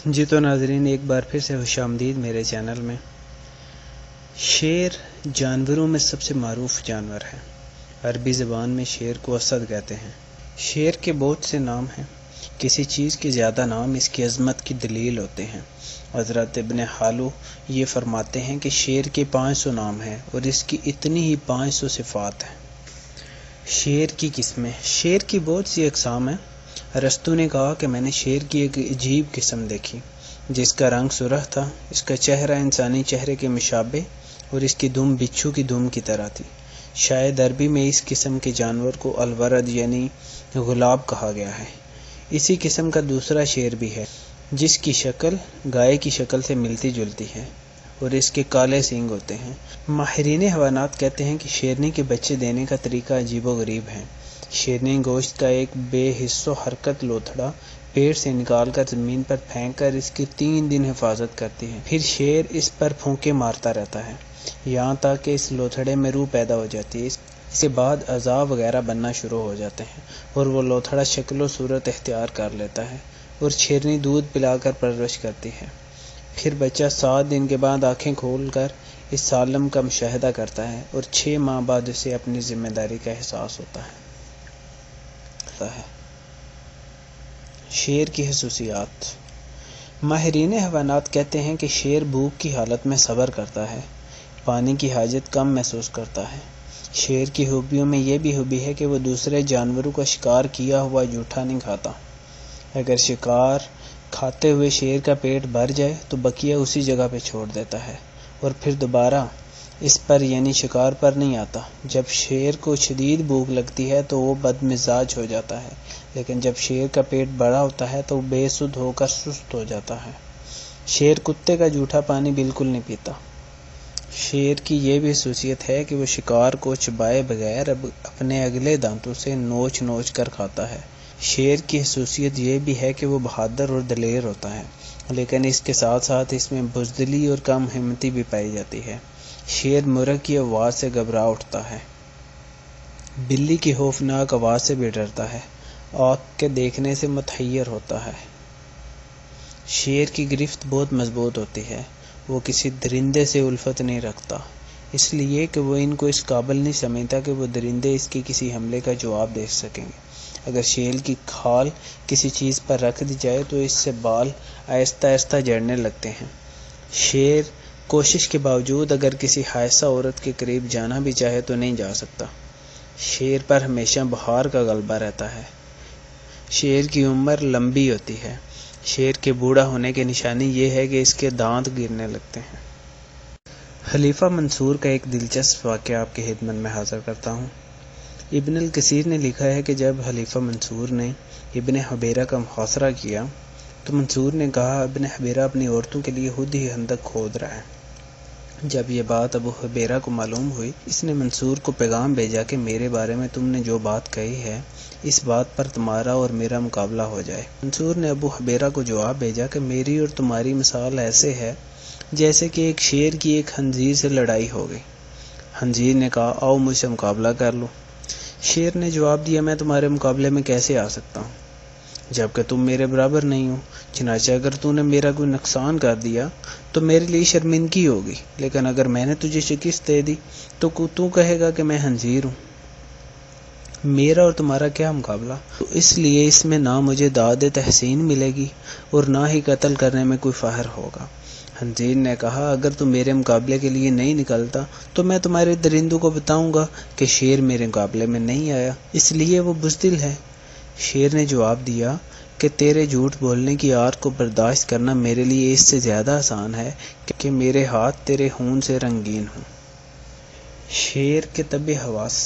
جی تو ناظرین، ایک بار پھر سے خوش آمدید میرے چینل میں۔ شیر جانوروں میں سب سے معروف جانور ہے۔ عربی زبان میں شیر کو اسد کہتے ہیں۔ شیر کے بہت سے نام ہیں۔ کسی چیز کے زیادہ نام اس کی عظمت کی دلیل ہوتے ہیں۔ حضرت ابن حالو یہ فرماتے ہیں کہ شیر کے 500 نام ہیں اور اس کی اتنی ہی 500 صفات ہیں۔ شیر کی قسمیں۔ شیر کی بہت سی اقسام ہیں۔ ارسطو نے کہا کہ میں نے شیر کی ایک عجیب قسم دیکھی جس کا رنگ سرخ تھا، اس کا چہرہ انسانی چہرے کے مشابہ اور اس کی دم بچھو کی دم کی طرح تھی۔ شاید عربی میں اس قسم کے جانور کو الورد یعنی غلاب کہا گیا ہے۔ اسی قسم کا دوسرا شیر بھی ہے جس کی شکل گائے کی شکل سے ملتی جلتی ہے اور اس کے کالے سینگ ہوتے ہیں۔ ماہرین حیوانات کہتے ہیں کہ شیرنی کے بچے دینے کا طریقہ عجیب و غریب ہے۔ شیرنی گوشت کا ایک بے حس و حرکت لوتھڑا پیٹ سے نکال کر زمین پر پھینک کر اس کی 3 دن حفاظت کرتی ہے۔ پھر شیر اس پر پھونکے مارتا رہتا ہے یہاں تک کہ اس لوتھڑے میں روح پیدا ہو جاتی ہے۔ اس کے بعد اعضاء وغیرہ بننا شروع ہو جاتے ہیں اور وہ لوتھڑا شکل و صورت اختیار کر لیتا ہے اور شیرنی دودھ پلا کر پرورش کرتی ہے۔ پھر بچہ 7 دن کے بعد آنکھیں کھول کر اس عالم کا مشاہدہ کرتا ہے اور 6 ماہ بعد اسے اپنی ذمہ داری کا احساس ہوتا ہے۔ شیر کی خصوصیات۔ ماہرین حیوانات کہتے ہیں کہ شیر بھوک کی حالت میں صبر کرتا ہے، پانی کی حاجت کم محسوس کرتا ہے۔ شیر کی خوبیوں میں یہ بھی خوبی ہے کہ وہ دوسرے جانوروں کا شکار کیا ہوا جوٹھا نہیں کھاتا۔ اگر شکار کھاتے ہوئے شیر کا پیٹ بھر جائے تو بقیہ اسی جگہ پہ چھوڑ دیتا ہے اور پھر دوبارہ اس پر یعنی شکار پر نہیں آتا۔ جب شیر کو شدید بھوک لگتی ہے تو وہ بدمزاج ہو جاتا ہے، لیکن جب شیر کا پیٹ بڑا ہوتا ہے تو وہ بے سدھ ہو کر سست ہو جاتا ہے۔ شیر کتے کا جوٹھا پانی بالکل نہیں پیتا۔ شیر کی یہ بھی خصوصیت ہے کہ وہ شکار کو چبائے بغیر اپنے اگلے دانتوں سے نوچ نوچ کر کھاتا ہے۔ شیر کی خصوصیت یہ بھی ہے کہ وہ بہادر اور دلیر ہوتا ہے، لیکن اس کے ساتھ ساتھ اس میں بزدلی اور کم ہمتی بھی پائی جاتی ہے۔ شیر مرغ کی آواز سے گھبرا اٹھتا ہے، بلی کی خوفناک آواز سے بھی ڈرتا ہے، آنکھ کے دیکھنے سے متحیر ہوتا ہے۔ شیر کی گرفت بہت مضبوط ہوتی ہے، وہ کسی درندے سے الفت نہیں رکھتا، اس لیے کہ وہ ان کو اس قابل نہیں سمجھتا کہ وہ درندے اس کے کسی حملے کا جواب دے سکیں گے۔ اگر شیر کی کھال کسی چیز پر رکھ دی جائے تو اس سے بال آہستہ آہستہ جھڑنے لگتے ہیں۔ شیر کوشش کے باوجود اگر کسی حائصہ عورت کے قریب جانا بھی چاہے تو نہیں جا سکتا۔ شیر پر ہمیشہ بخار کا غلبہ رہتا ہے۔ شیر کی عمر لمبی ہوتی ہے۔ شیر کے بوڑھا ہونے کی نشانی یہ ہے کہ اس کے دانت گرنے لگتے ہیں۔ خلیفہ منصور کا ایک دلچسپ واقعہ آپ کی خدمت میں حاضر کرتا ہوں۔ ابن الکثیر نے لکھا ہے کہ جب خلیفہ منصور نے ابن حبیرہ کا محاصرہ کیا تو منصور نے کہا، ابن حبیرہ اپنی عورتوں کے لیے خود ہی خندق کھود رہا ہے۔ جب یہ بات ابو حبیرہ کو معلوم ہوئی، اس نے منصور کو پیغام بھیجا کہ میرے بارے میں تم نے جو بات کہی ہے اس بات پر تمہارا اور میرا مقابلہ ہو جائے۔ منصور نے ابو حبیرہ کو جواب بھیجا کہ میری اور تمہاری مثال ایسے ہے جیسے کہ ایک شیر کی ایک خنزیر سے لڑائی ہو گئی۔ خنزیر نے کہا، آؤ مجھ سے مقابلہ کر لو۔ شیر نے جواب دیا، میں تمہارے مقابلے میں کیسے آ سکتا ہوں جبکہ تم میرے برابر نہیں ہو؟ چنانچہ اگر تو نے میرا کوئی نقصان کر دیا تو میرے لیے شرمندگی ہوگی، لیکن اگر میں نے تجھے شکست دے دی تو تو کہے گا کہ میں خنزیر ہوں۔ میرا اور تمہارا کیا مقابلہ؟ تو اس لیے اس میں نہ مجھے داد تحسین ملے گی اور نہ ہی قتل کرنے میں کوئی فخر ہوگا۔ خنزیر نے کہا، اگر تو میرے مقابلے کے لیے نہیں نکلتا تو میں تمہارے درندوں کو بتاؤں گا کہ شیر میرے مقابلے میں نہیں آیا، اس لیے وہ بزدل ہے۔ شیر نے جواب دیا کہ تیرے جھوٹ بولنے کی آر کو برداشت کرنا میرے لیے اس سے زیادہ آسان ہے کہ میرے ہاتھ تیرے خون سے رنگین ہوں۔ شیر کے طبع حواس۔